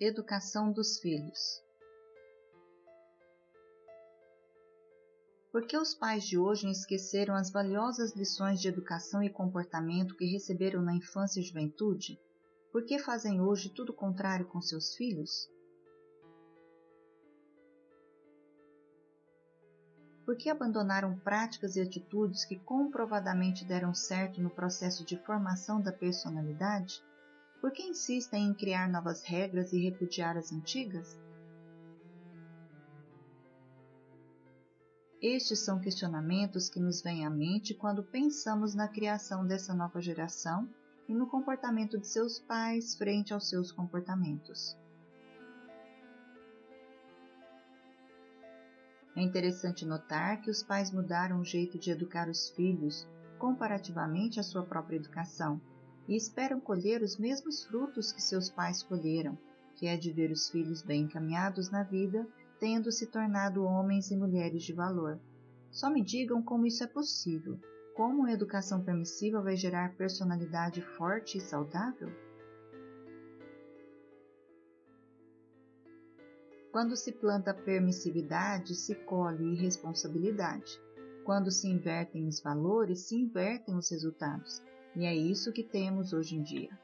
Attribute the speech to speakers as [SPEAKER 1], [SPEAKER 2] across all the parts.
[SPEAKER 1] Educação dos filhos. Por que os pais de hoje esqueceram as valiosas lições de educação e comportamento que receberam na infância e juventude? Por que fazem hoje tudo contrário com seus filhos? Por que abandonaram práticas e atitudes que comprovadamente deram certo no processo de formação da personalidade? Por que insistem em criar novas regras e repudiar as antigas? Estes são questionamentos que nos vêm à mente quando pensamos na criação dessa nova geração e no comportamento de seus pais frente aos seus comportamentos. É interessante notar que os pais mudaram o jeito de educar os filhos comparativamente à sua própria educação e esperam colher os mesmos frutos que seus pais colheram, que é de ver os filhos bem encaminhados na vida, tendo se tornado homens e mulheres de valor. Só me digam como isso é possível. Como uma educação permissiva vai gerar personalidade forte e saudável? Quando se planta permissividade, se colhe irresponsabilidade. Quando se invertem os valores, se invertem os resultados. E é isso que temos hoje em dia.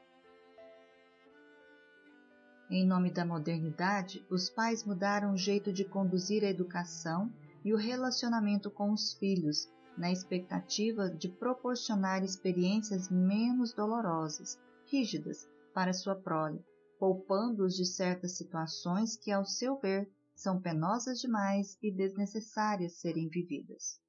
[SPEAKER 1] Em nome da modernidade, os pais mudaram o jeito de conduzir a educação e o relacionamento com os filhos, na expectativa de proporcionar experiências menos dolorosas, rígidas, para sua prole, poupando-os de certas situações que, ao seu ver, são penosas demais e desnecessárias serem vividas.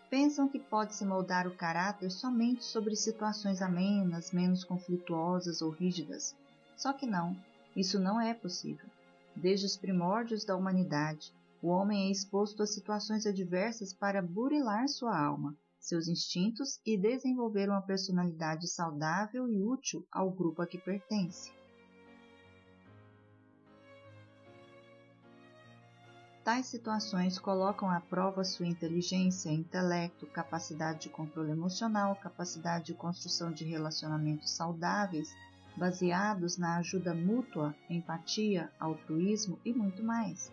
[SPEAKER 1] Pensam que pode-se moldar o caráter somente sobre situações amenas, menos conflituosas ou rígidas. Só que não, isso não é possível. Desde os primórdios da humanidade, o homem é exposto a situações adversas para burilar sua alma, seus instintos e desenvolver uma personalidade saudável e útil ao grupo a que pertence. Tais situações colocam à prova sua inteligência, intelecto, capacidade de controle emocional, capacidade de construção de relacionamentos saudáveis, baseados na ajuda mútua, empatia, altruísmo e muito mais.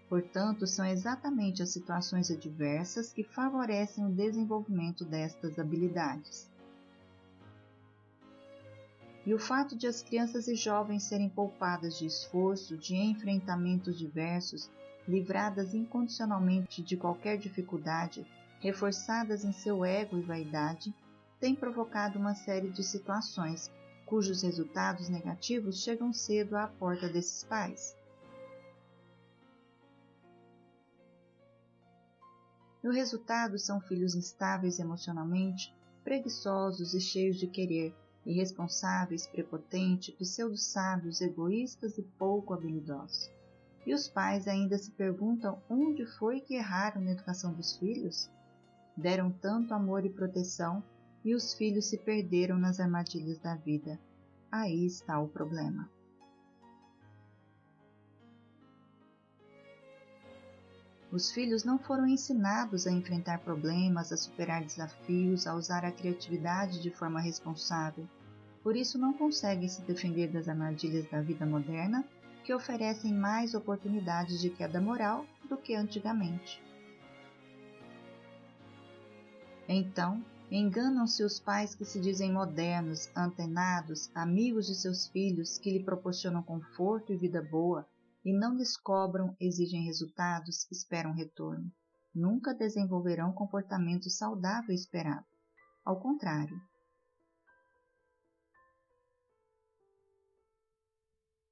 [SPEAKER 1] Portanto, são exatamente as situações adversas que favorecem o desenvolvimento destas habilidades. E o fato de as crianças e jovens serem poupadas de esforço, de enfrentamentos diversos, livradas incondicionalmente de qualquer dificuldade, reforçadas em seu ego e vaidade, tem provocado uma série de situações, cujos resultados negativos chegam cedo à porta desses pais. E o resultado são filhos instáveis emocionalmente, preguiçosos e cheios de querer, irresponsáveis, prepotentes, pseudo-sábios, egoístas e pouco habilidosos. E os pais ainda se perguntam onde foi que erraram na educação dos filhos? Deram tanto amor e proteção e os filhos se perderam nas armadilhas da vida. Aí está o problema. Os filhos não foram ensinados a enfrentar problemas, a superar desafios, a usar a criatividade de forma responsável. Por isso não conseguem se defender das armadilhas da vida moderna, que oferecem mais oportunidades de queda moral do que antigamente. Então, enganam-se os pais que se dizem modernos, antenados, amigos de seus filhos, que lhe proporcionam conforto e vida boa, e não lhes cobram, exigem resultados, esperam retorno. Nunca desenvolverão comportamento saudável esperado. Ao contrário.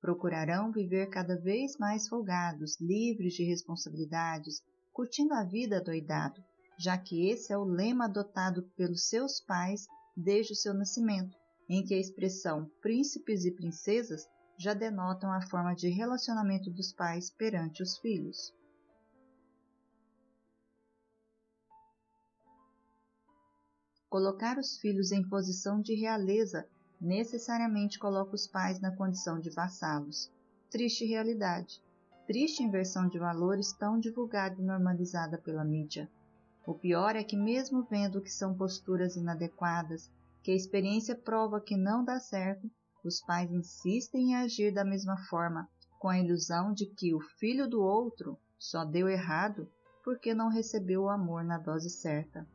[SPEAKER 1] Procurarão viver cada vez mais folgados, livres de responsabilidades, curtindo a vida adoidado, já que esse é o lema adotado pelos seus pais desde o seu nascimento, em que a expressão príncipes e princesas já denotam a forma de relacionamento dos pais perante os filhos. Colocar os filhos em posição de realeza necessariamente coloca os pais na condição de vassalos. Triste realidade. Triste inversão de valores tão divulgada e normalizada pela mídia. O pior é que, mesmo vendo que são posturas inadequadas, que a experiência prova que não dá certo, os pais insistem em agir da mesma forma, com a ilusão de que o filho do outro só deu errado porque não recebeu o amor na dose certa.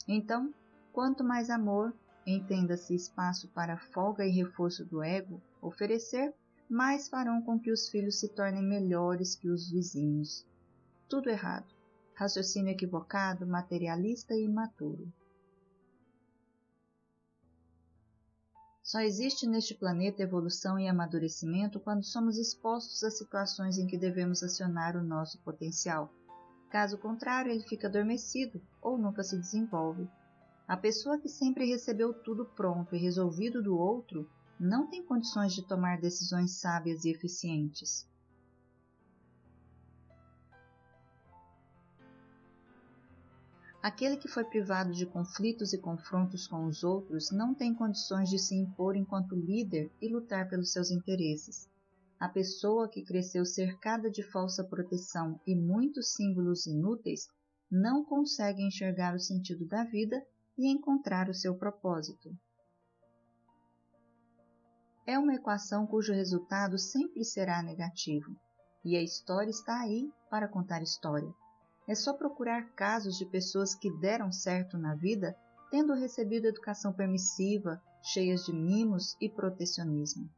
[SPEAKER 1] Então, quanto mais amor, entenda-se espaço para folga e reforço do ego, oferecer, mais farão com que os filhos se tornem melhores que os vizinhos. Tudo errado. Raciocínio equivocado, materialista e imaturo. Só existe neste planeta evolução e amadurecimento quando somos expostos a situações em que devemos acionar o nosso potencial. Caso contrário, ele fica adormecido ou nunca se desenvolve. A pessoa que sempre recebeu tudo pronto e resolvido do outro não tem condições de tomar decisões sábias e eficientes. Aquele que foi privado de conflitos e confrontos com os outros não tem condições de se impor enquanto líder e lutar pelos seus interesses. A pessoa que cresceu cercada de falsa proteção e muitos símbolos inúteis não consegue enxergar o sentido da vida e encontrar o seu propósito. É uma equação cujo resultado sempre será negativo, e a história está aí para contar história. É só procurar casos de pessoas que deram certo na vida, tendo recebido educação permissiva, cheias de mimos e protecionismo.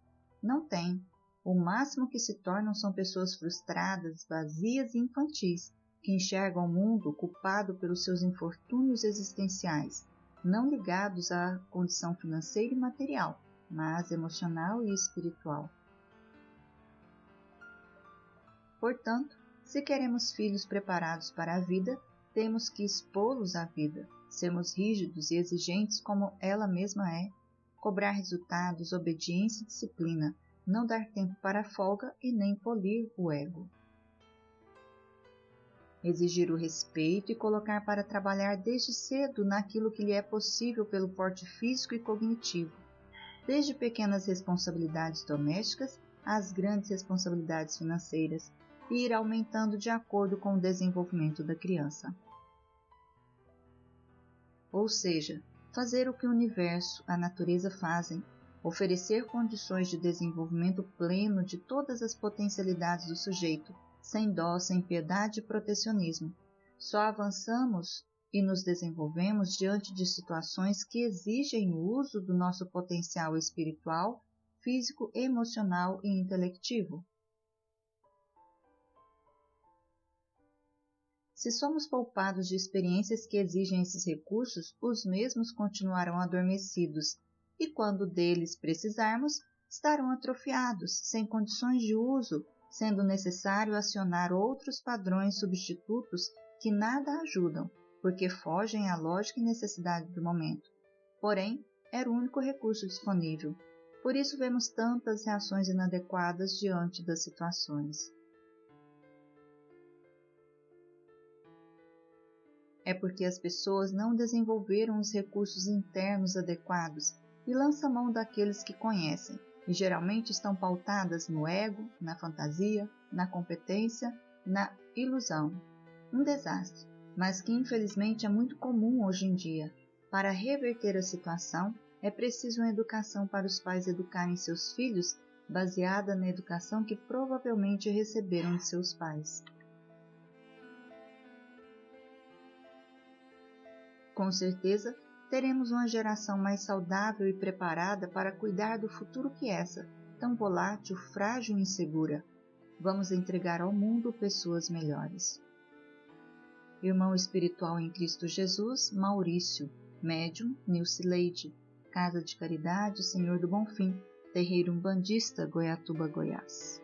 [SPEAKER 1] Não tem. O máximo que se tornam são pessoas frustradas, vazias e infantis, que enxergam o mundo culpado pelos seus infortúnios existenciais, não ligados à condição financeira e material, mas emocional e espiritual. Portanto, se queremos filhos preparados para a vida, temos que expô-los à vida, sermos rígidos e exigentes como ela mesma é, cobrar resultados, obediência e disciplina, não dar tempo para folga e nem polir o ego. Exigir o respeito e colocar para trabalhar desde cedo naquilo que lhe é possível pelo porte físico e cognitivo, desde pequenas responsabilidades domésticas às grandes responsabilidades financeiras, e ir aumentando de acordo com o desenvolvimento da criança. Ou seja, fazer o que o universo, a natureza fazem, oferecer condições de desenvolvimento pleno de todas as potencialidades do sujeito, sem dó, sem piedade e protecionismo. Só avançamos e nos desenvolvemos diante de situações que exigem o uso do nosso potencial espiritual, físico, emocional e intelectivo. Se somos poupados de experiências que exigem esses recursos, os mesmos continuarão adormecidos e, quando deles precisarmos, estarão atrofiados, sem condições de uso, sendo necessário acionar outros padrões substitutos que nada ajudam, porque fogem à lógica e necessidade do momento. Porém, era o único recurso disponível. Por isso vemos tantas reações inadequadas diante das situações. É porque as pessoas não desenvolveram os recursos internos adequados e lançam mão daqueles que conhecem, e geralmente estão pautadas no ego, na fantasia, na competência, na ilusão. Um desastre, mas que infelizmente é muito comum hoje em dia. Para reverter a situação, é preciso uma educação para os pais educarem seus filhos baseada na educação que provavelmente receberam de seus pais. Com certeza, teremos uma geração mais saudável e preparada para cuidar do futuro que essa, tão volátil, frágil e insegura. Vamos entregar ao mundo pessoas melhores. Irmão espiritual em Cristo Jesus, Maurício, médium, Nilcileide, Casa de Caridade, Senhor do Bonfim, Terreiro Umbandista, Goiatuba, Goiás.